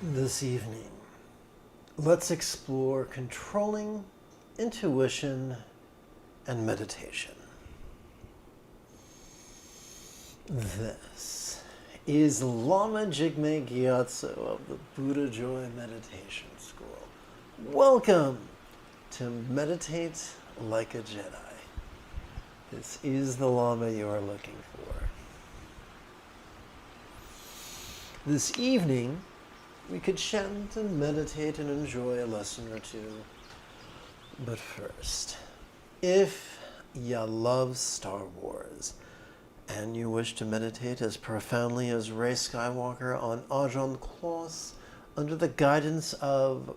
This evening, let's explore controlling intuition and meditation. This is Lama Jigme Gyatso of the Buddha Joy Meditation School. Welcome to Meditate Like a Jedi. This is the Lama you are looking for. This evening, we could chant and meditate and enjoy a lesson or two. But first, if ya love Star Wars and you wish to meditate as profoundly as Rey Skywalker on Ajahn Kloss under the guidance of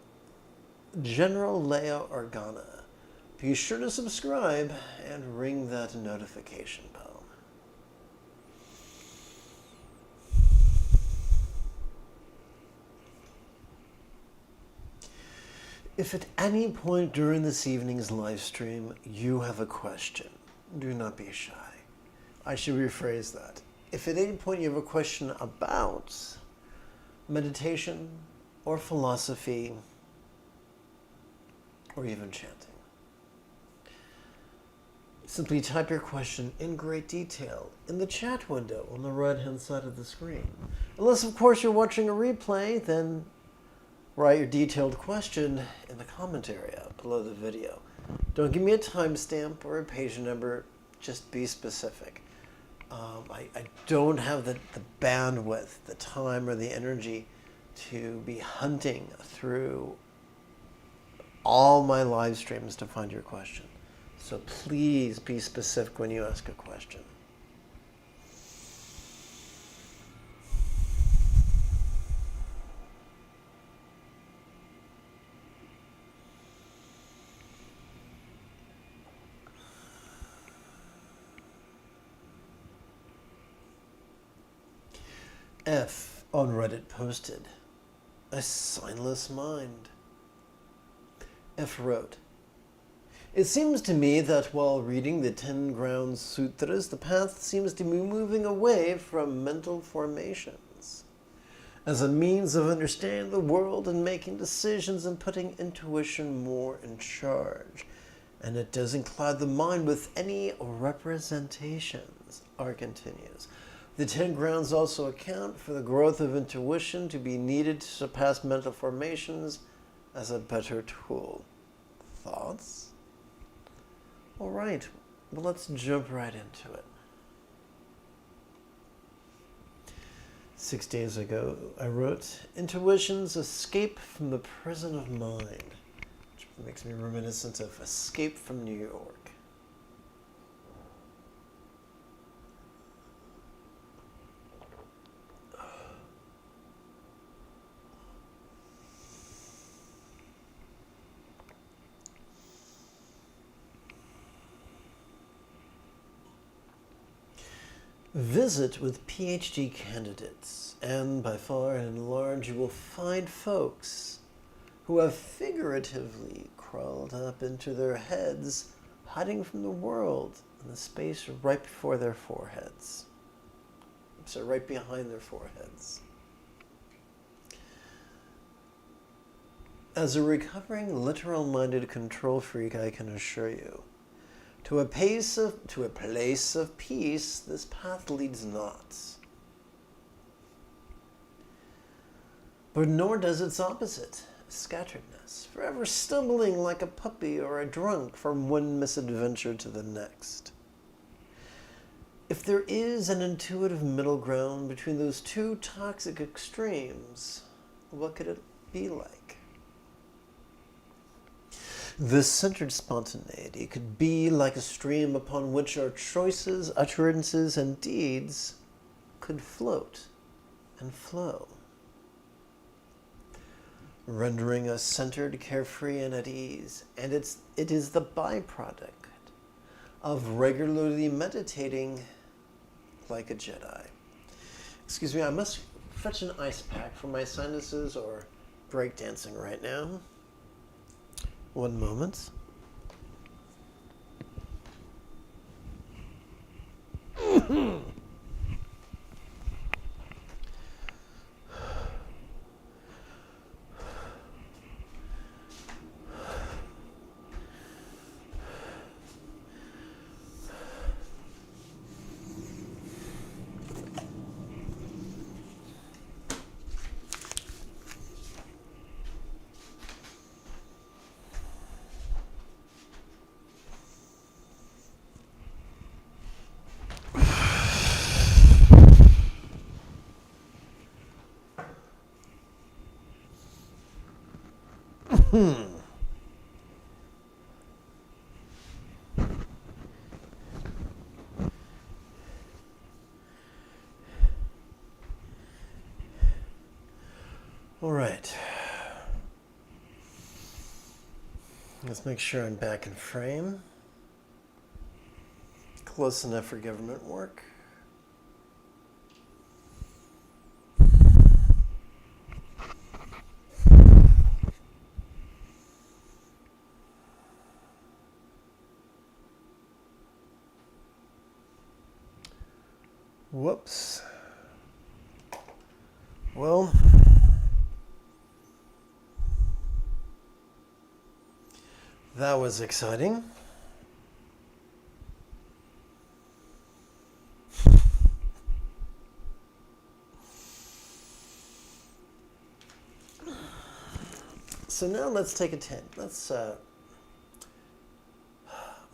General Leia Organa, be sure to subscribe and ring that notification bell. If at any point during this evening's live stream you have a question, do not be shy. I should rephrase that. If at any point you have a question about meditation or philosophy or even chanting, simply type your question in great detail in the chat window on the right-hand side of the screen. Unless, of course, you're watching a replay, then write your detailed question in the comment area below the video. Don't give me a timestamp or a page number, just be specific. I don't have the bandwidth, the time, or the energy to be hunting through all my live streams to find your question. So please be specific when you ask a question. F on Reddit posted, "A signless mind." F wrote, "It seems to me that while reading the 10 Ground Sutras, the path seems to be moving away from mental formations as a means of understanding the world and making decisions and putting intuition more in charge. And it doesn't cloud the mind with any representations." R continues, "The 10 grounds also account for the growth of intuition to be needed to surpass mental formations as a better tool." Thoughts? All right, well, let's jump right into it. 6 days ago, I wrote, "Intuition's escape from the prison of mind," which makes me reminiscent of Escape from New York. Visit with PhD candidates, and by far and large, you will find folks who have figuratively crawled up into their heads, hiding from the world in the space right before their foreheads. So right behind their foreheads. As a recovering literal-minded control freak, I can assure you, to a place of peace, this path leads not. But nor does its opposite, scatteredness, forever stumbling like a puppy or a drunk from one misadventure to the next. If there is an intuitive middle ground between those two toxic extremes, what could it be like? This centered spontaneity could be like a stream upon which our choices, utterances, and deeds could float and flow, rendering us centered, carefree, and at ease. And it is the byproduct of regularly meditating like a Jedi. Excuse me, I must fetch an ice pack for my sinuses or breakdancing right now. One moment. All right. Let's make sure I'm back in frame. Close enough for government work. Whoops. Well, that was exciting. So now let's take a 10. Let's, well,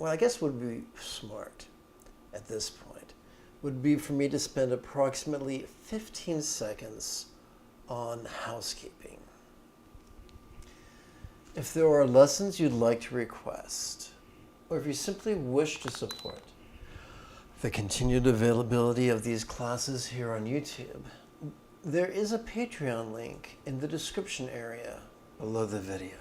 I guess would be smart at this point would be for me to spend approximately 15 seconds on housekeeping. If there are lessons you'd like to request, or if you simply wish to support the continued availability of these classes here on YouTube, there is a Patreon link in the description area below the video.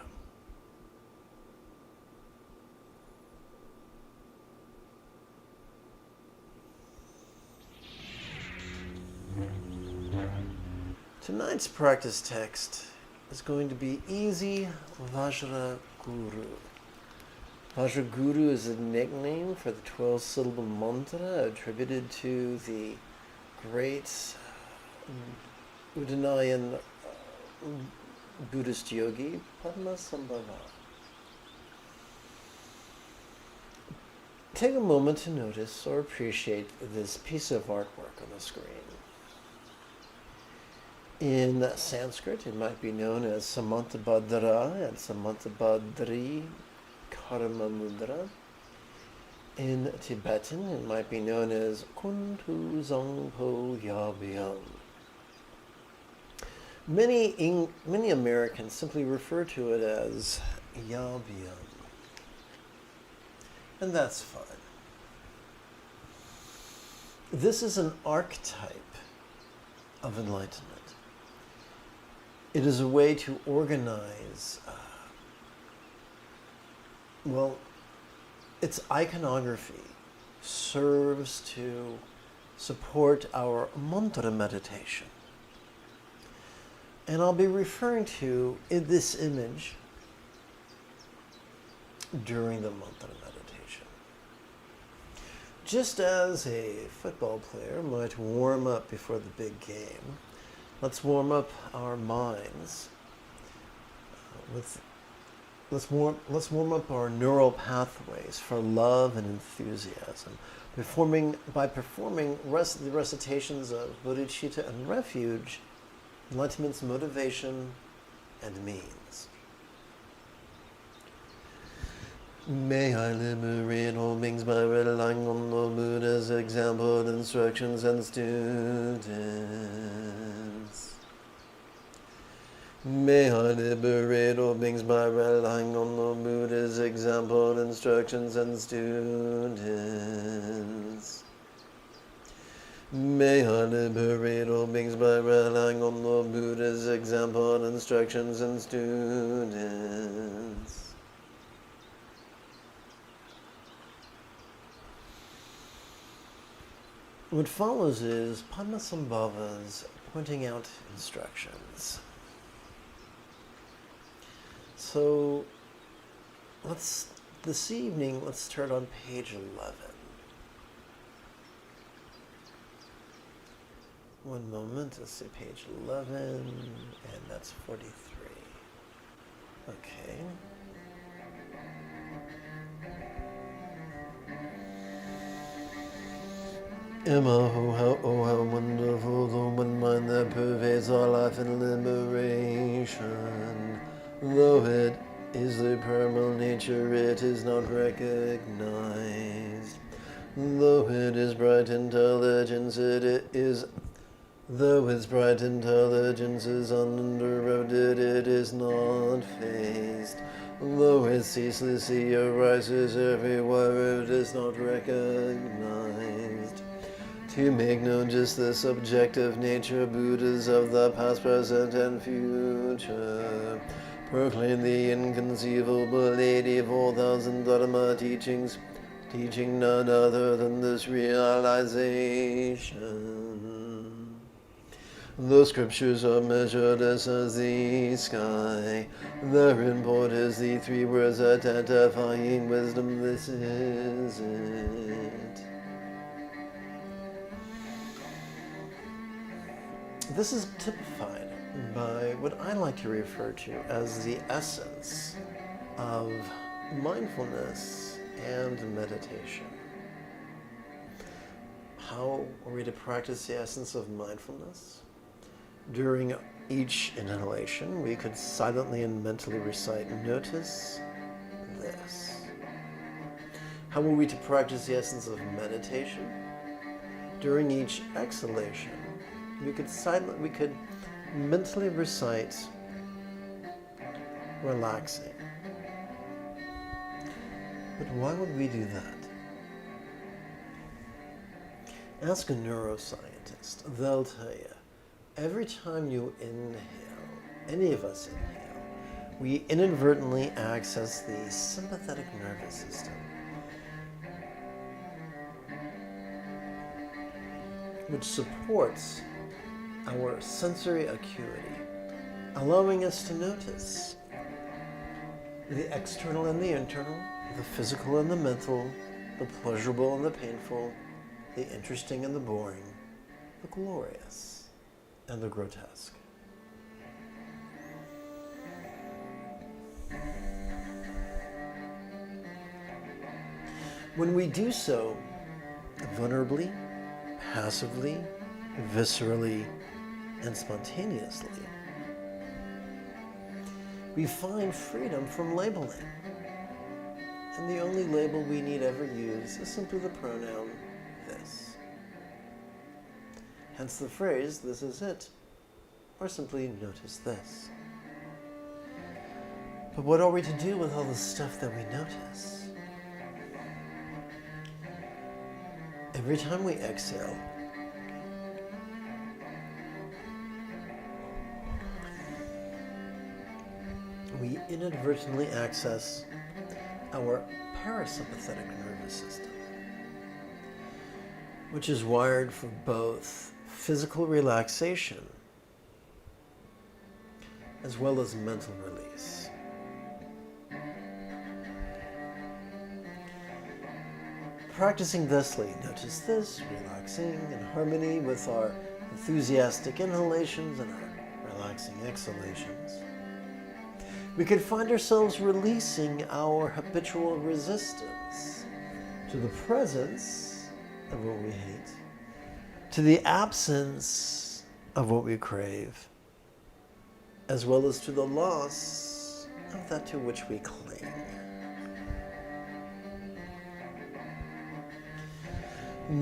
Tonight's practice text is going to be Easy Vajra Guru. Vajra Guru is a nickname for the 12-syllable mantra attributed to the great Udanayan Buddhist yogi Padmasambhava. Take a moment to notice or appreciate this piece of artwork on the screen. In Sanskrit, it might be known as Samantabhadra and Samantabhadri Karma Mudra. In Tibetan, it might be known as Kuntu Zangpo Yabiyam. Many Americans simply refer to it as Yabiyam. And that's fine. This is an archetype of enlightenment. It is a way to organize, well, its iconography serves to support our mantra meditation. And I'll be referring to this image during the mantra meditation. Just as a football player might warm up before the big game, let's warm up our minds. Let's warm up our neural pathways for love and enthusiasm, by performing the recitations of bodhicitta and refuge, enlightenment's motivation and means. May I liberate all beings by relying on the Buddha's example, instructions, and students. May I liberate all beings by relying on the Buddha's example, instructions, and students. May I liberate all beings by relying on the Buddha's example, instructions, and students. What follows is Padmasambhava's pointing out instructions. So this evening, let's start on page 11. One moment, let's see, page 11, and that's 43. Okay. Emma, oh how wonderful the one mind that pervades our life in liberation. Though it is the primal nature, it is not recognized. Though it is bright intelligence, it is Though its bright intelligence is uninterrupted, it is not phased. Though it ceaselessly arises everywhere, it is not recognized. To make known just this objective nature, Buddhas of the past, present, and future proclaim the inconceivable 84,000 Dharma teachings, teaching none other than this realization. The scriptures are measureless as the sky. Their import is the three words identifying wisdom. This is it. This is typified by what I like to refer to as the essence of mindfulness and meditation. How are we to practice the essence of mindfulness? During each inhalation, we could silently and mentally recite, "Notice this." How are we to practice the essence of meditation? During each exhalation, we could mentally recite, "Relaxing." But why would we do that? Ask a neuroscientist. They'll tell you, every time you inhale, any of us inhale, we inadvertently access the sympathetic nervous system, which supports our sensory acuity, allowing us to notice the external and the internal, the physical and the mental, the pleasurable and the painful, the interesting and the boring, the glorious and the grotesque. When we do so vulnerably, passively, viscerally, and spontaneously, we find freedom from labeling. And the only label we need ever use is simply the pronoun this. Hence the phrase, "This is it," or simply "Notice this." But what are we to do with all the stuff that we notice? Every time we exhale, we inadvertently access our parasympathetic nervous system, which is wired for both physical relaxation as well as mental release. Practicing thusly, notice this, relaxing in harmony with our enthusiastic inhalations and our relaxing exhalations, we could find ourselves releasing our habitual resistance to the presence of what we hate, to the absence of what we crave, as well as to the loss of that to which we cling.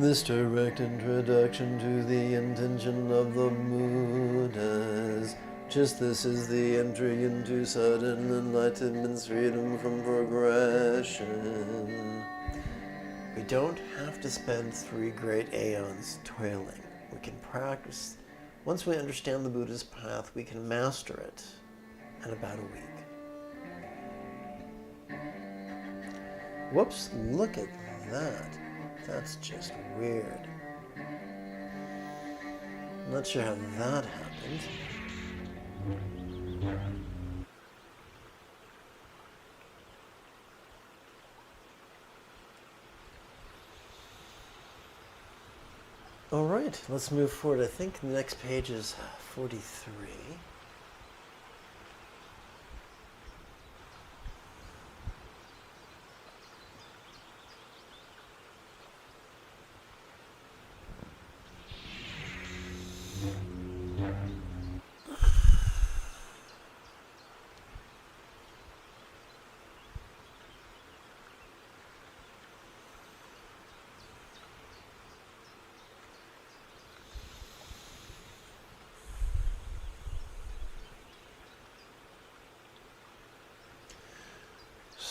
This direct introduction to the intention of the Buddhas. Just this is the entry into sudden enlightenment's freedom from progression. We don't have to spend 3 great aeons toiling. We can practice. Once we understand the Buddha's path, we can master it in about a week. Whoops, look at that. That's just weird. I'm not sure how that happened. All right, let's move forward. I think the next page is 43.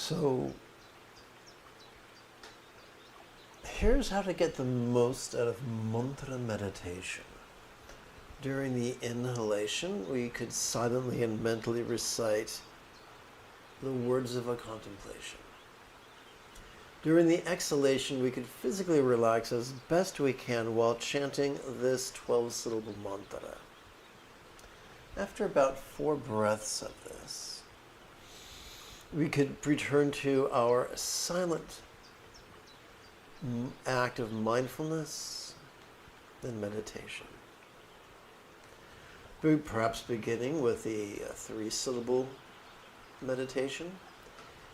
So here's how to get the most out of mantra meditation. During the inhalation, we could silently and mentally recite the words of a contemplation. During the exhalation, we could physically relax as best we can while chanting this 12-syllable mantra. After about 4 breaths of this, we could return to our silent act of mindfulness and meditation. Perhaps beginning with the 3-syllable meditation,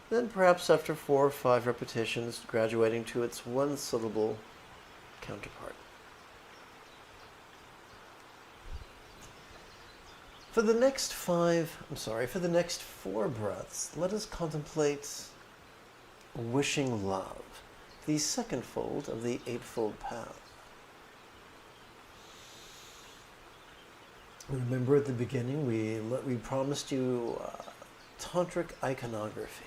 then perhaps after 4 or 5 repetitions, graduating to its 1-syllable counterpart. For the next 4 breaths, let us contemplate wishing love, the second fold of the Eightfold Path. Remember at the beginning, we promised you tantric iconography.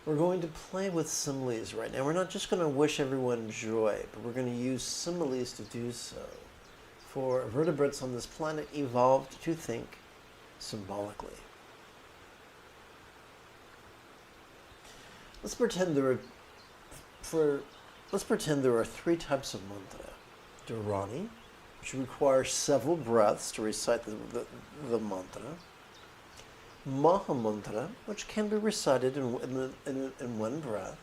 We're going to play with similes right now. We're not just going to wish everyone joy, but we're going to use similes to do so. For vertebrates on this planet evolved to think symbolically. Let's pretend there are 3 types of mantra. Dharani, which requires several breaths to recite the mantra. Maha mantra, which can be recited in 1 breath.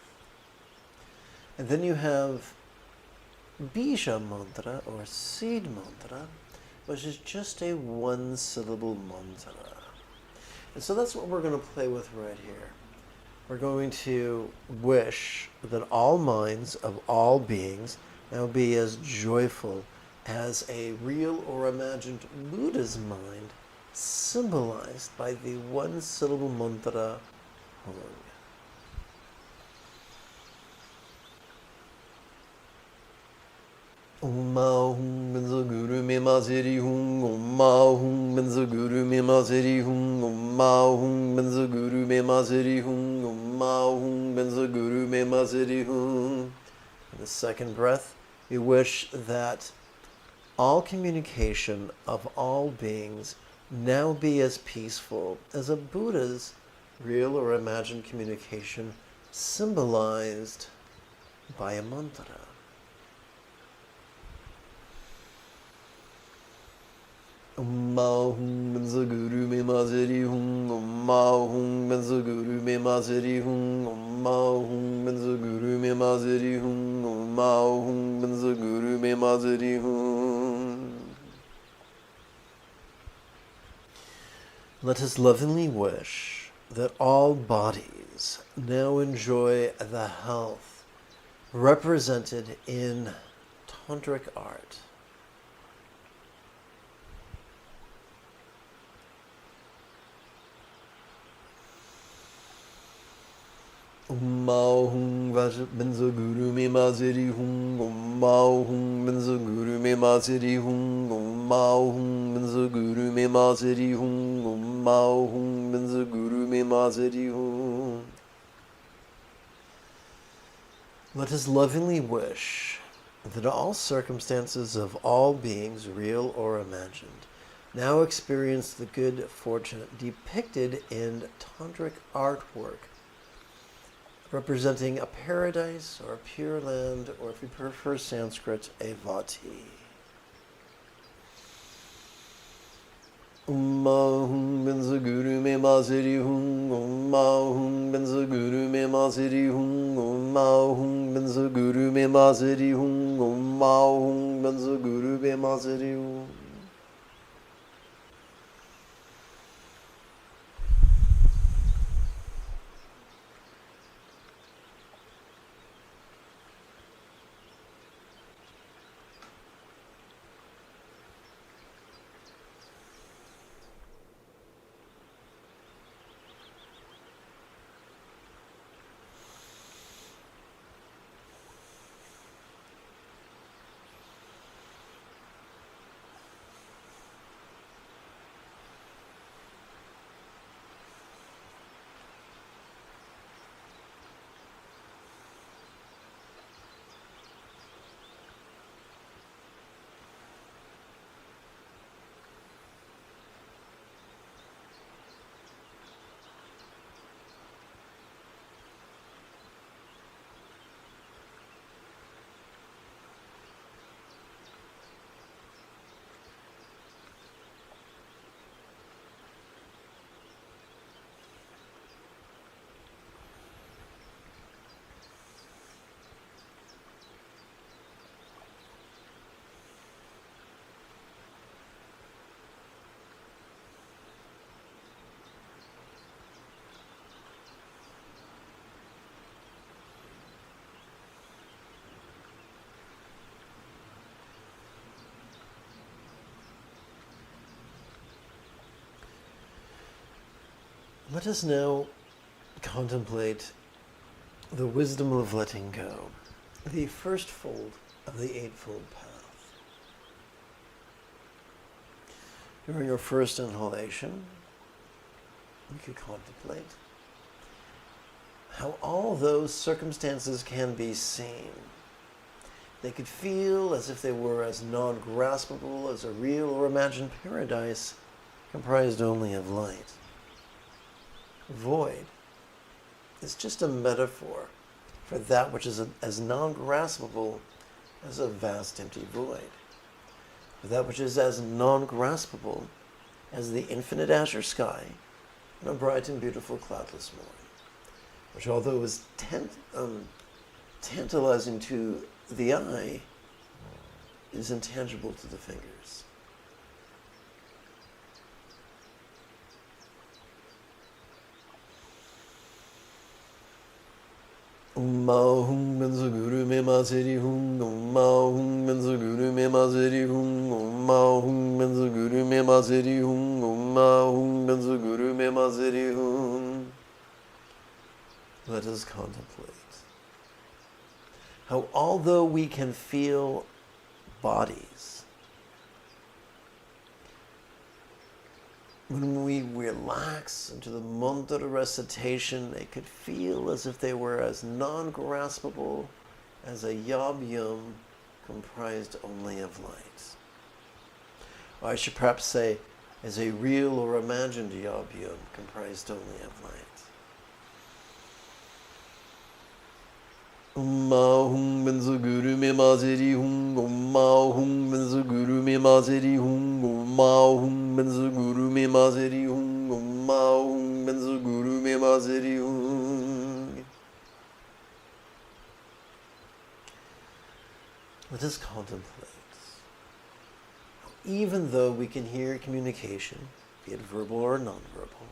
And then you have Bija mantra, or seed mantra, which is just a 1-syllable mantra. And so that's what we're going to play with right here. We're going to wish that all minds of all beings now be as joyful as a real or imagined Buddha's mind, symbolized by the 1-syllable mantra Hum. Om Mahum Benzo Guru Me Maziri Hum. Om Mahum Benzo Guru Me Maziri Hum. Om Mahum Benzo Guru Me Maziri Hum. Om Mahum Benzo Guru Me Maziri Hum. In the second breath, we wish that all communication of all beings now be as peaceful as a Buddha's real or imagined communication, symbolized by a mantra. Om Mahum Benzo Guru Me Maziri Hum. Om Mahum Benzo Guru Me Maziri Hum. Om Mahum Benzo Guru Me Maziri Hum. Om Mahum Benzo Guru Me Maziri Hum. Let us lovingly wish that all bodies now enjoy the health represented in tantric art. Om Mahum Benzo Guru Me Maziri Hum. Om Mahum Benzo Guru Me Maziri Hum. Om Mahum Benzo Guru Me Maziri Hum. Om Mahum Benzo Guru Me Maziri Hum. Let us lovingly wish that all circumstances of all beings, real or imagined, now experience the good fortune depicted in tantric artwork, representing a paradise or a pure land, or if you prefer Sanskrit, a vati. Om Mahum Benzo Guru Me Maziri Hum. Om Mahum Benzo Guru Me Maziri Hum. Om Mahum Benzo Guru Me Maziri Hum. Om Mahum Benzo Guru Me Maziri Hum. Let us now contemplate the wisdom of letting go, the first fold of the Eightfold Path. During your first inhalation, you could contemplate how all those circumstances can be seen. They could feel as if they were as non-graspable as a real or imagined paradise comprised only of light. Void is just a metaphor for that which is as non-graspable as a vast empty void, for that which is as non-graspable as the infinite azure sky on a bright and beautiful cloudless morning, which, although is tantalizing to the eye, is intangible to the fingers. Hum benzo guru me mazeri hum, hum benzo guru me mazeri hum, hum benzo guru me mazeri hum, hum benzo guru me mazeri hum. Let us contemplate how, although we can feel bodies, when we relax into the mantra recitation, they could feel as if they were as non-graspable as a yab-yum comprised only of light. Or I should perhaps say, as a real or imagined yab-yum comprised only of light. Hum benzo guru me mazeri hum, hum benzo guru me mazeri hum, hum benzo guru me mazeri hum, hum benzo guru me mazeri hum. Let us contemplate. Even though we can hear communication, be it verbal or nonverbal,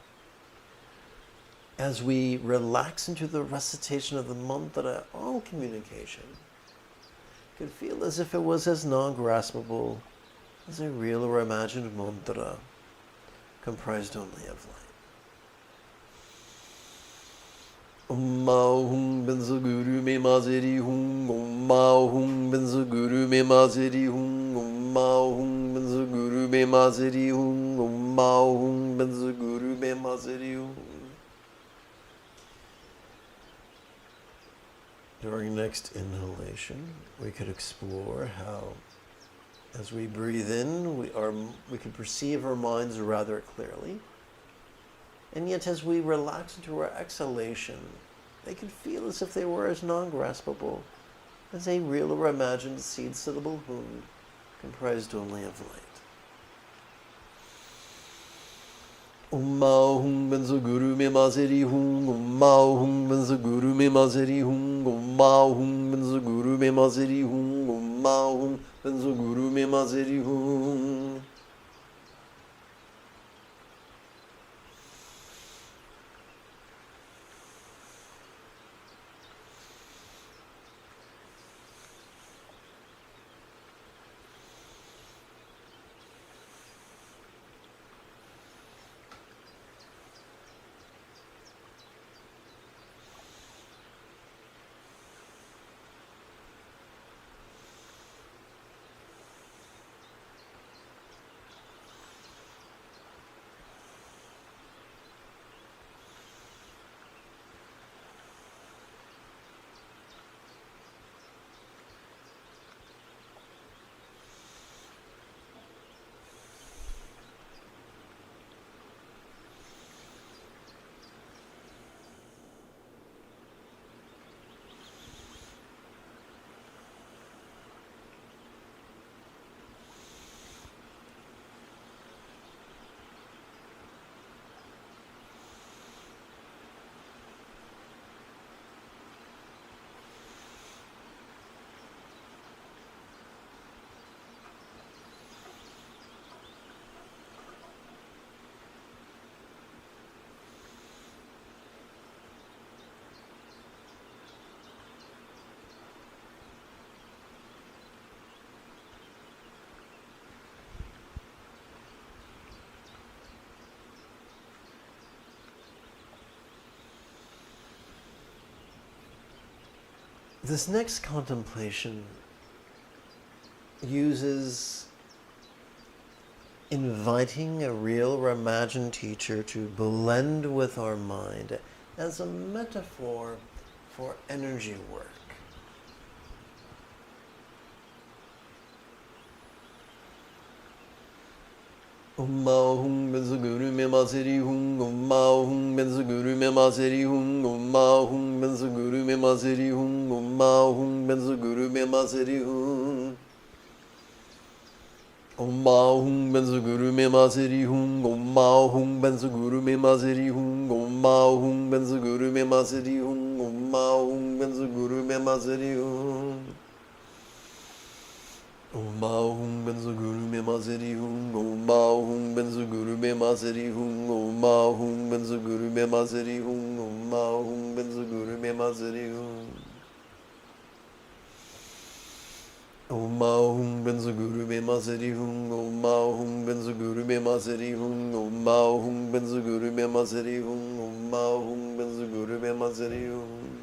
as we relax into the recitation of the mantra, all communication could feel as if it was as non-graspable as a real or imagined mantra comprised only of light. Hum benzo guru me mazeri hum, hum benzo guru me mazeri hum, hum benzo guru me mazeri hum, hum benzo guru me mazeri hum. During next inhalation, we could explore how, as we breathe in, we can perceive our minds rather clearly. And yet, as we relax into our exhalation, they can feel as if they were as non-graspable as a real or imagined seed syllable hum comprised only of light. Hum benzo guru me mazeri hum, hum benzo guru me mazeri hum, hum benzo guru me mazeri hum, hum benzo guru me mazeri hum. This next contemplation uses inviting a real or imagined teacher to blend with our mind as a metaphor for energy work. Om Mahum Benzaguru Memaseri Hum, Om Mahum Benzaguru Memaseri Hum, Om Mahum Benzaguru Memaseri Hum, Om Mahum Benzaguru Memaseri Hum. Om Mahum Benzaguru Memaseri Hum, Om Mahum Benzaguru Memaseri Hum, Om Mahum Benzaguru Memaseri Hum, Om Mahum Benzaguru Memaseri Hum. Om Mahum Benzaguru Memaseri Hum, Om Mahum Benzaguru Memaseri Hum, Om Mahum Benzaguru Memaseri Hum, Om Mahum Benzaguru Memaseri Hum. Om Mahum Benzaguru Memaseri Hum, Om Mahum Benzaguru Memaseri Hum, Om Mahum Benzaguru Memaseri Hum, Om Mahum Benzaguru Memaseri Hum.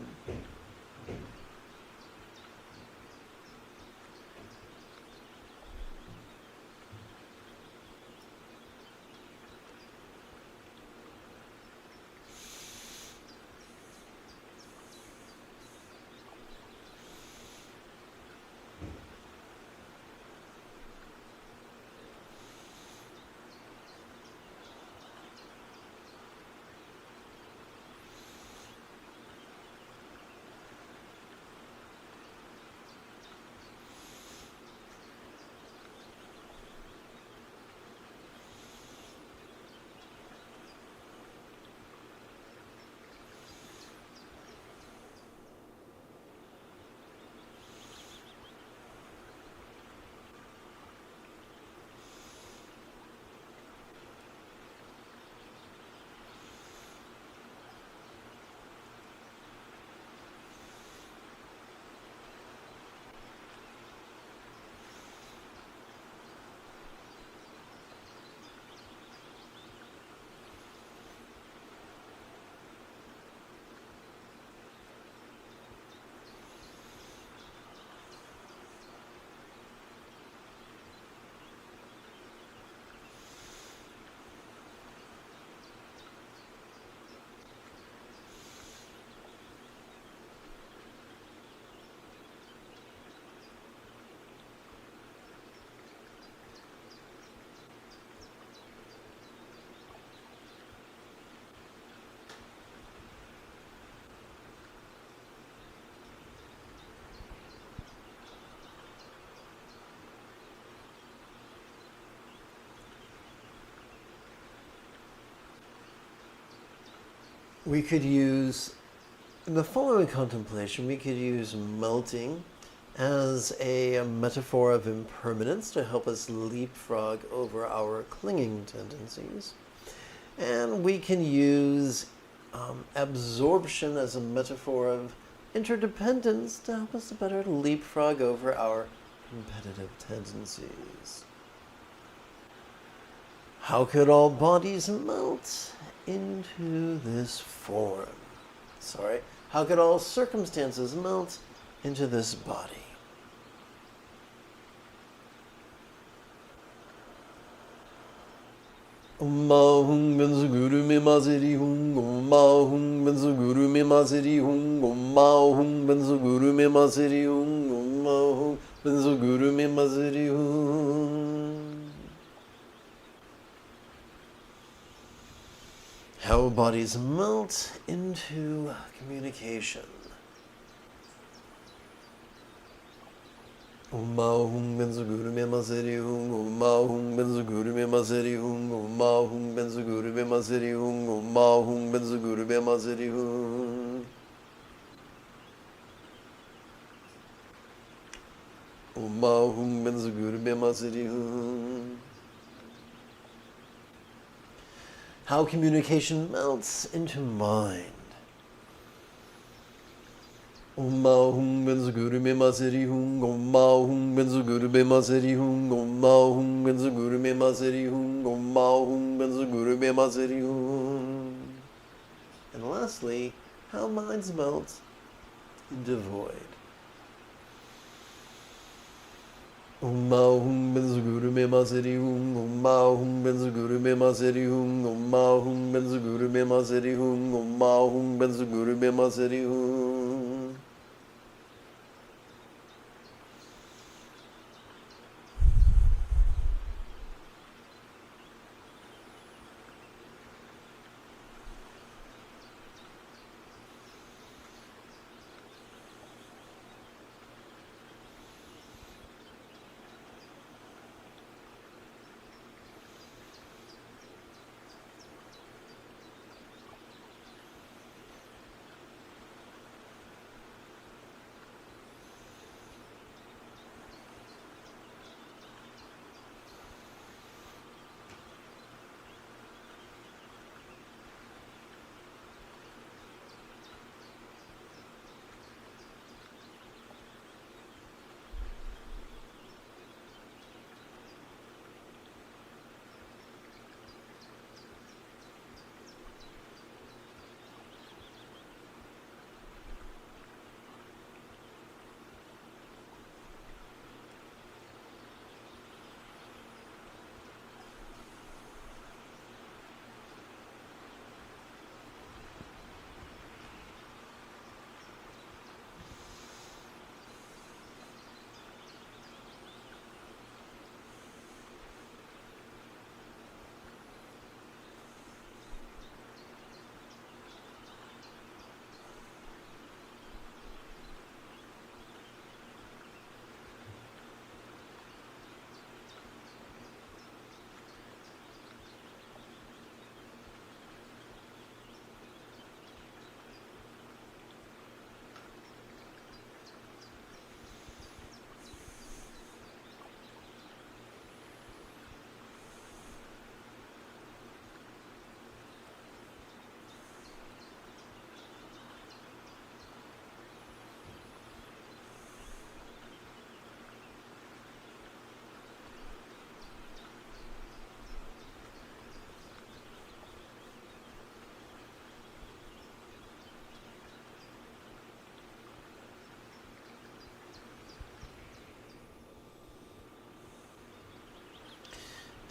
We could use, in the following contemplation, we could use melting as a metaphor of impermanence to help us leapfrog over our clinging tendencies. And we can use absorption as a metaphor of interdependence to help us better leapfrog over our competitive tendencies. How could all bodies melt into this form? How could all circumstances melt into this body? Om Mahum Benzaguru Memaseri Hum, Om Mahum Benzaguru Memaseri Hum, Om Mahum Benzaguru Memaseri Hum, Om Mahum Benzaguru Memaseri Hum. How bodies melt into communication. Om Mahum Benzaguru Memaseri Hum, Om Mahum Benzaguru Memaseri Hum, Om Mahum Benzaguru Memaseri Hum, Om Mahum Benzaguru Memaseri Hum. Om Mahum Benzaguru Memaseri Hum. How communication melts into mind. Om Mahum Benzaguru Memaseri Hum, Om Mahum Benzaguru Memaseri Hum, Om Mahum Benzaguru Memaseri Hum, Om Mahum Benzaguru Memaseri Hum. And lastly, how minds melt into void. Om Ahum Benzaguru Me Maseri Hum. Om Ahum Benzaguru Me Maseri Hum. Om Ahum Benzaguru Me Maseri Hum. Om Ahum Benzaguru Me Maseri Hum.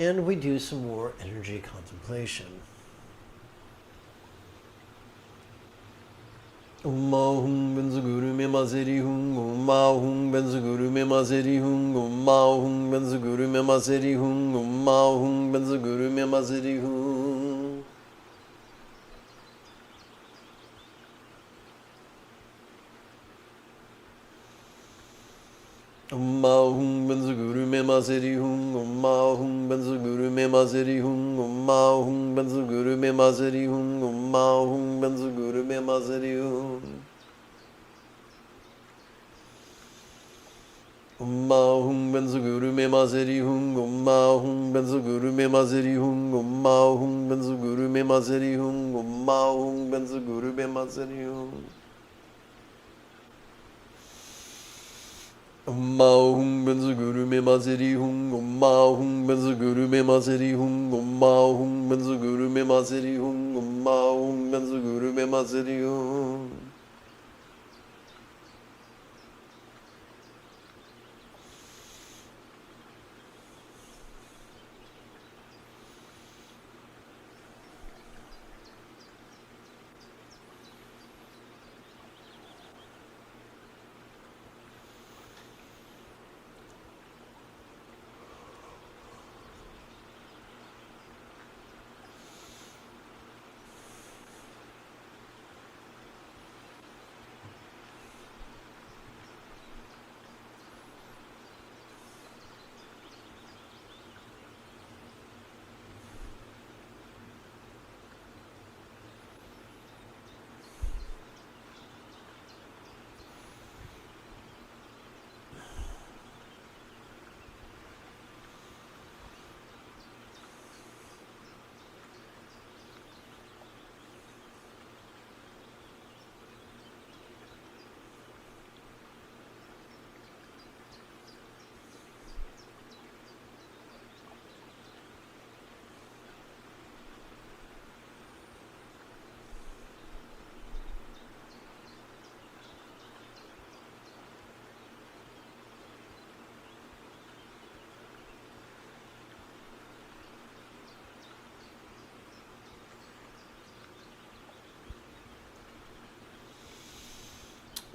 And we do some more energy contemplation. Om Ahum Benzaguru Me Maseri Hum. Om Ahum Benzaguru Me Maseri Hum. Om Ahum Benzaguru Me Maseri Hum. Om Ahum Benzaguru Me Maseri Hum. Om Ahum Benzaguru Me Maseri Hum. Om Ahum Benzaguru Me Maseri Hum. Om Ahum Benzaguru Me Maseri Hum. Om Ahum Benzaguru Me Maseri Hum. Om Ahum Benzaguru Me Maseri Hum. Om Ahum Benzaguru Me Maseri Hum. Om Ahum Benzaguru Me Maseri Hum. Om Ahum Benzaguru Me Maseri Hum. Om Ahum Benzaguru Me Maseri Hum. Om Ahum Benzaguru Me Maseri Hum. Om Ahum Benzaguru Me Maseri Hum. Om Ahum Benzaguru Me Maseri Hum.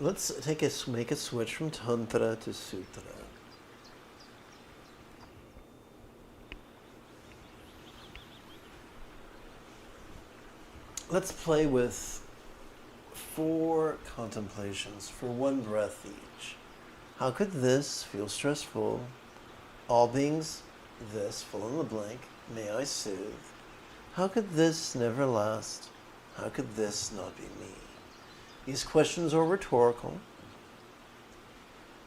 Let's make a switch from Tantra to Sutra. Let's play with 4 contemplations for 1 breath each. How could this feel stressful? All beings, this, fill in the blank, may I soothe. How could this never last? How could this not be me? These questions are rhetorical.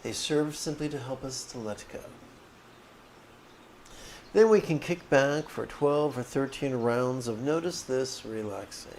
They serve simply to help us to let go. Then we can kick back for 12 or 13 rounds of notice this relaxing.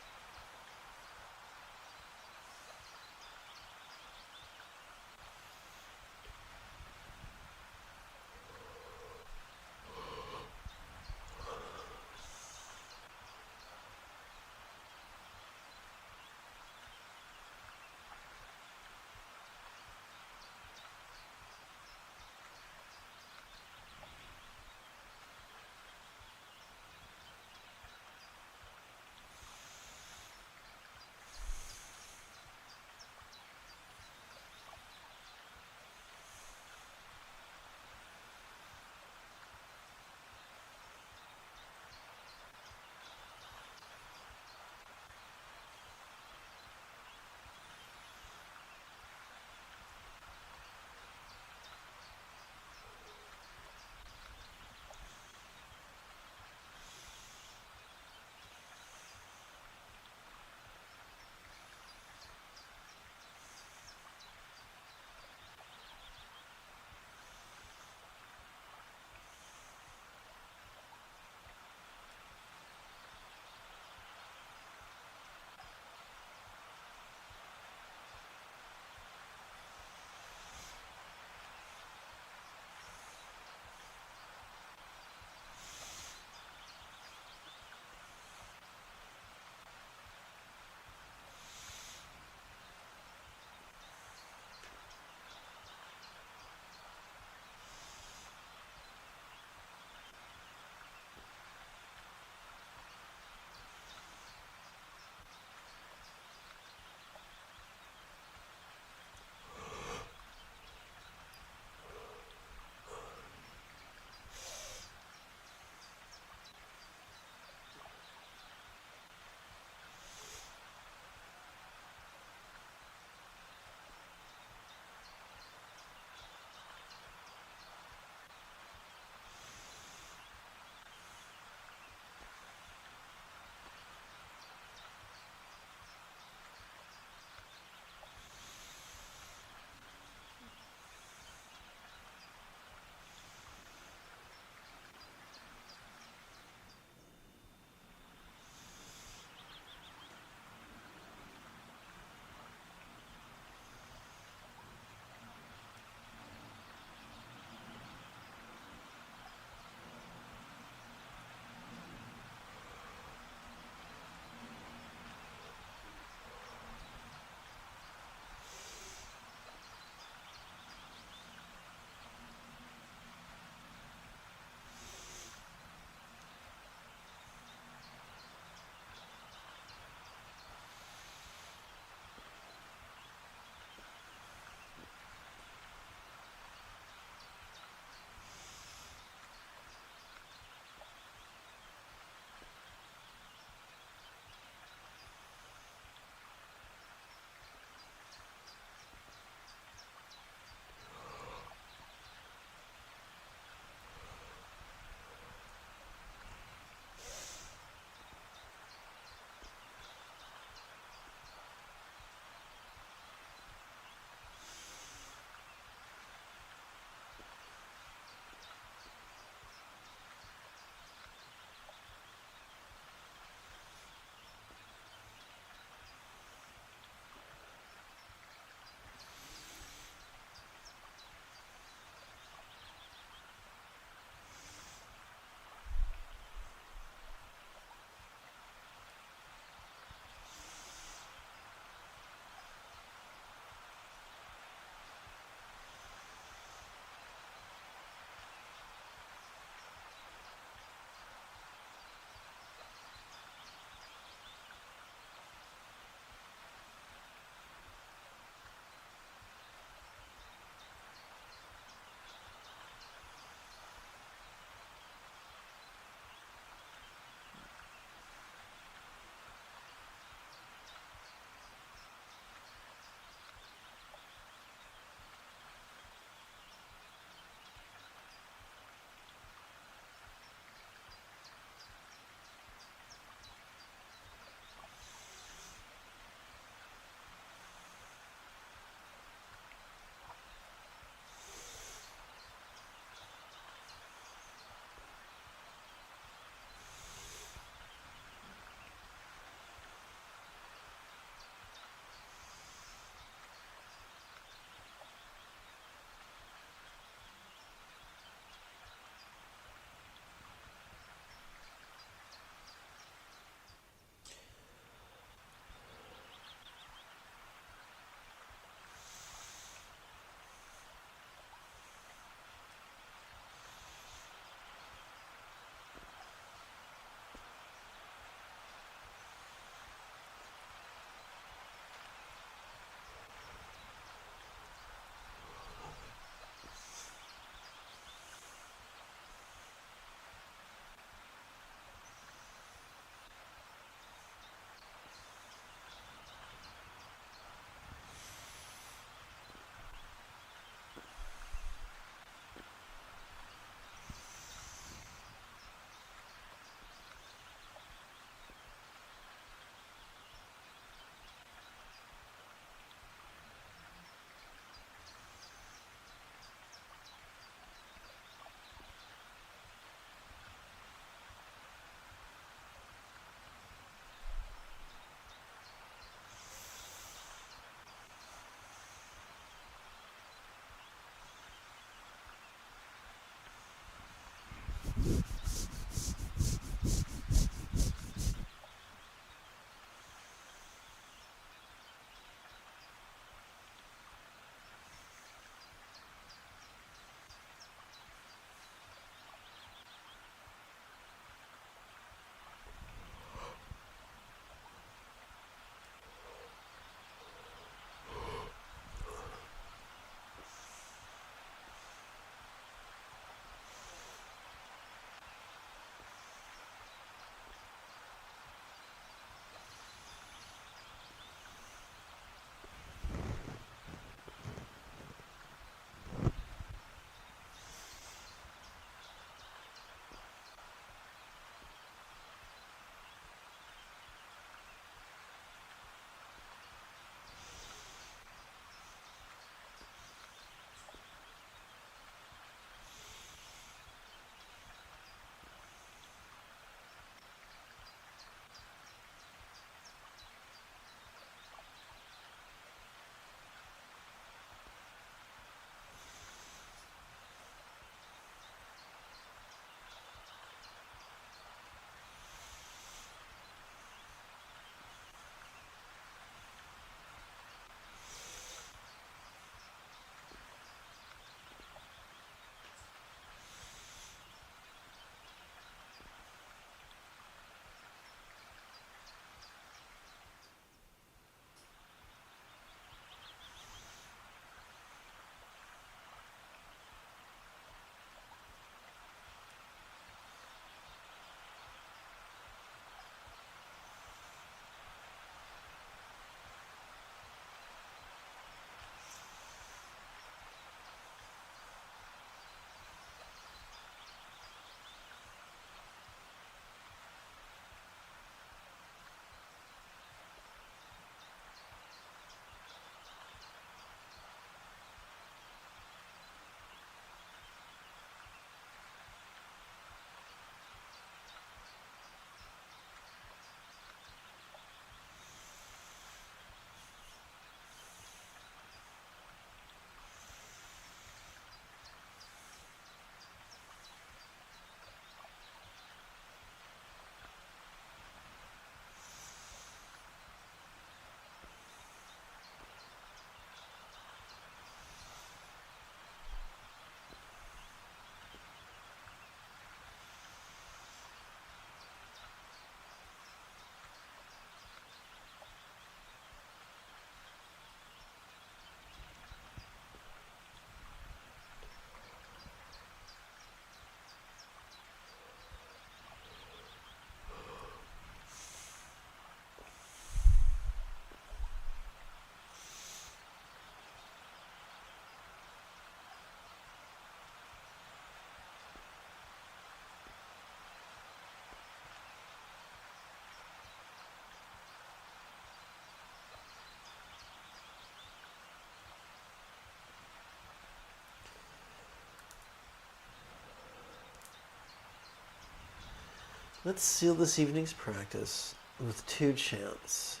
Let's seal this evening's practice with 2 chants,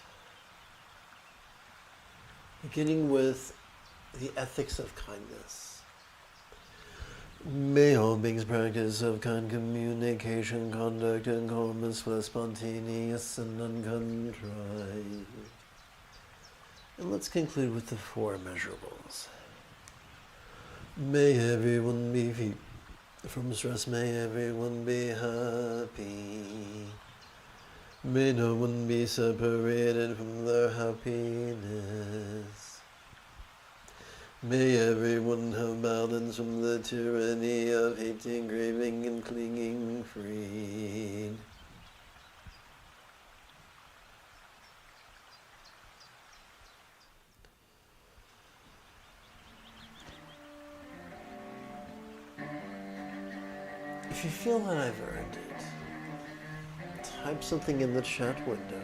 beginning with the ethics of kindness. May all beings practice of kind communication, conduct, and calmness flow spontaneous and uncontrived. And let's conclude with the 4 measurables. May everyone be free from stress, may everyone be happy. May no one be separated from their happiness. May everyone have balance from the tyranny of hating, craving, and clinging freed. If you feel that I've earned it, type something in the chat window,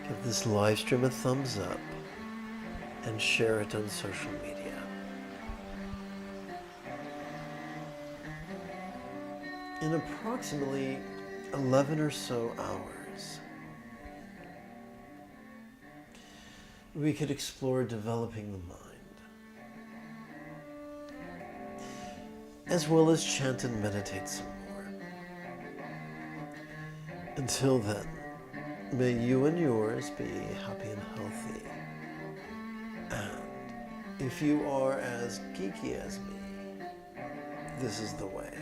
give this live stream a thumbs up, and share it on social media. In approximately 11 or so hours, we could explore developing the mind, as well as chant and meditate some more. Until then, may you and yours be happy and healthy. And if you are as geeky as me, this is the way.